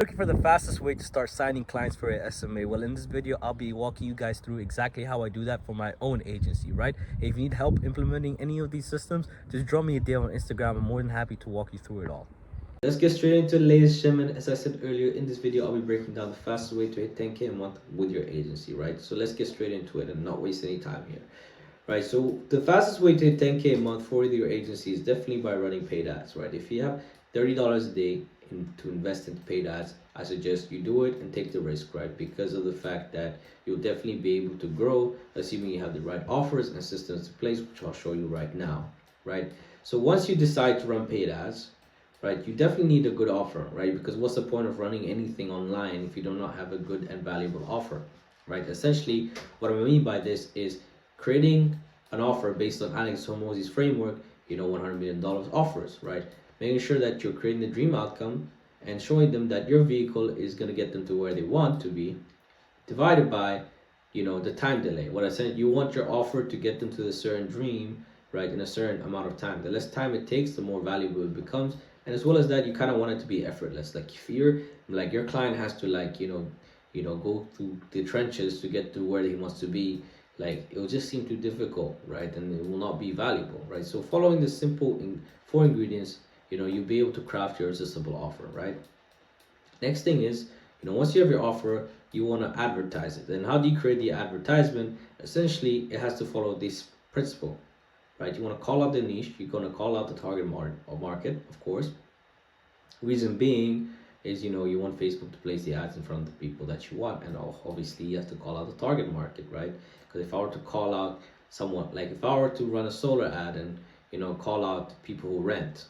Looking for the fastest way to start signing clients for your SMA? Well, in this video, I'll be walking you guys through exactly how I do that for my own agency, right? If you need help implementing any of these systems, just drop me a DM on Instagram. I'm more than happy to walk you through it all. Let's get straight into it, ladies and gentlemen. As I said earlier, in this video, I'll be breaking down the fastest way to hit 10K a month with your agency, right? So let's get straight into it and not waste any time here. Right, so the fastest way to hit 10K a month for your agency is definitely by running paid ads, right? If you have $30 a day to invest into paid ads, I suggest you do it and take the risk, right? Because of the fact that you'll definitely be able to grow, assuming you have the right offers and systems in place, which I'll show you right now, right? So once you decide to run paid ads, right, you definitely need a good offer, right? Because what's the point of running anything online if you do not have a good and valuable offer, right? Essentially, what I mean by this is creating an offer based on Alex Hormozzi's framework, $100 million offers, right? Making sure that you're creating the dream outcome and showing them that your vehicle is going to get them to where they want to be, divided by, the time delay. What I said, you want your offer to get them to the certain dream, right, in a certain amount of time. The less time it takes, the more valuable it becomes. And as well as that, you kind of want it to be effortless. Like if you're like your client has to go through the trenches to get to where he wants to be, like it will just seem too difficult, right? And it will not be valuable, right? So following the simple four ingredients, you'll be able to craft your irresistible offer, right? Next thing is, once you have your offer, you want to advertise it. And how do you create the advertisement? Essentially, it has to follow this principle, right? You want to call out the niche. You're going to call out the target market, of course. Reason being is, you want Facebook to place the ads in front of the people that you want. And obviously, you have to call out the target market, right? Because if I were to call out someone, like if I were to run a solar ad and, call out people who rent,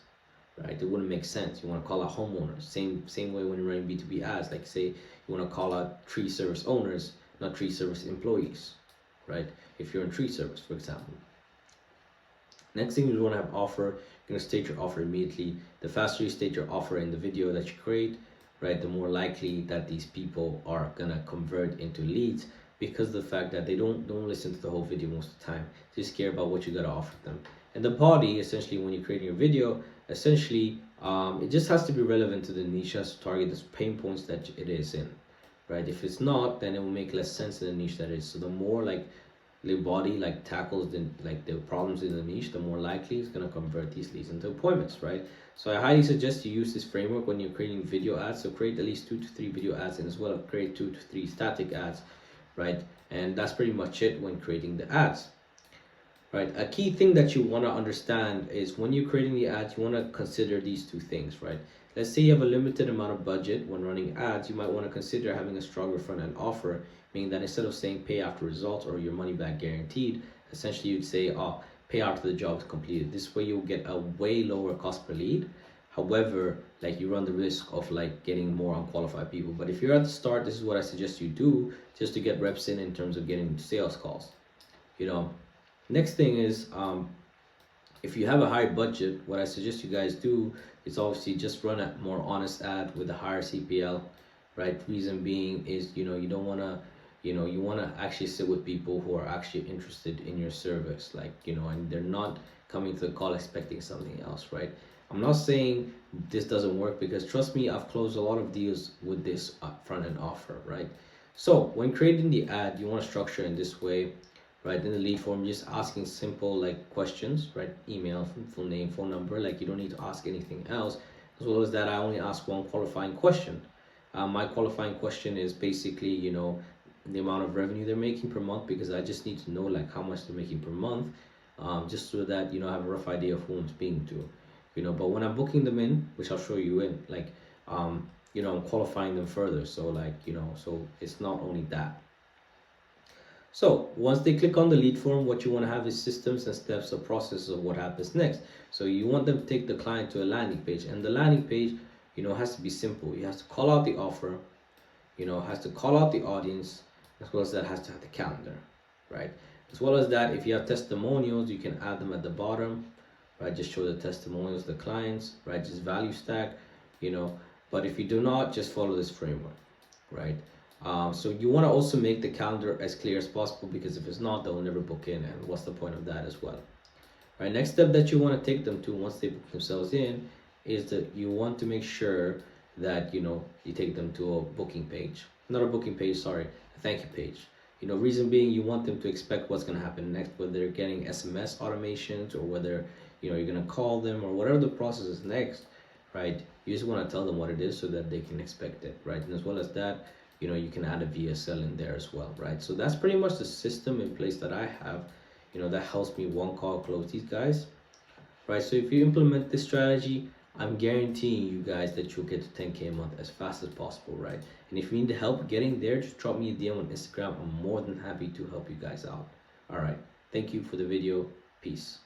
right? It wouldn't make sense. You want to call out homeowners. Same way when you're running B2B ads. Like say you want to call out tree service owners, not tree service employees, right? If you're in tree service, for example. Next thing you want to have offer. You're going to state your offer immediately. The faster you state your offer in the video that you create, right, the more likely that these people are going to convert into leads, because of the fact that they don't listen to the whole video most of the time. They just care about what you got to offer them. And the body, essentially, when you're creating your video, essentially, it just has to be relevant to the niche, has to target the pain points that it is in, right? If it's not, then it will make less sense in the niche that it is. So the more like the body tackles the problems in the niche, the more likely it's going to convert these leads into appointments, right? So I highly suggest you use this framework when you're creating video ads. So create at least 2 to 3 video ads, and as well create 2 to 3 static ads, right? And that's pretty much it when creating the ads. Right, a key thing that you want to understand is when you're creating the ads, you want to consider these two things, right? Let's say you have a limited amount of budget when running ads, you might want to consider having a stronger front end offer, meaning that instead of saying pay after results or your money back guaranteed, essentially you'd say, pay after the job is completed. This way you'll get a way lower cost per lead. However, you run the risk of getting more unqualified people. But if you're at the start, this is what I suggest you do just to get reps in terms of getting sales calls, Next thing is, if you have a high budget, what I suggest you guys do is obviously just run a more honest ad with a higher CPL, right? Reason being is, you don't want to, you want to actually sit with people who are actually interested in your service, and they're not coming to the call expecting something else, right? I'm not saying this doesn't work, because trust me, I've closed a lot of deals with this front end offer, right? So when creating the ad, you want to structure in this way. Right, in the lead form, just asking simple questions, right? Email, full name, phone number. You don't need to ask anything else. As well as that, I only ask one qualifying question. My qualifying question is basically, the amount of revenue they're making per month, because I just need to know how much they're making per month, just so that I have a rough idea of who I'm speaking to, But when I'm booking them in, which I'll show you in, I'm qualifying them further. So so it's not only that. So once they click on the lead form, what you want to have is systems and steps or processes of what happens next. So you want them to take the client to a landing page, and the landing page, has to be simple. You have to call out the offer, has to call out the audience, as well as that has to have the calendar, right? As well as that, if you have testimonials, you can add them at the bottom, right? Just show the testimonials, the clients, right? Just value stack, but if you do not, just follow this framework, right? So you want to also make the calendar as clear as possible, because if it's not, they'll never book in, and what's the point of that as well? Right, next step that you want to take them to once they book themselves in is that you want to make sure that, you know, you take them to a booking page, not a booking page, sorry, a thank you page. You know, reason being, you want them to expect what's going to happen next, whether they're getting SMS automations or whether, you know, you're going to call them or whatever the process is next, right? You just want to tell them what it is so that they can expect it, right? And as well as that, you know, you can add a VSL in there as well, right? So that's pretty much the system in place that I have, you know, that helps me one call close these guys, right? So if you implement this strategy, I'm guaranteeing you guys that you'll get to 10K a month as fast as possible, right? And if you need help getting there, just drop me a DM on Instagram. I'm more than happy to help you guys out. All right. Thank you for the video. Peace.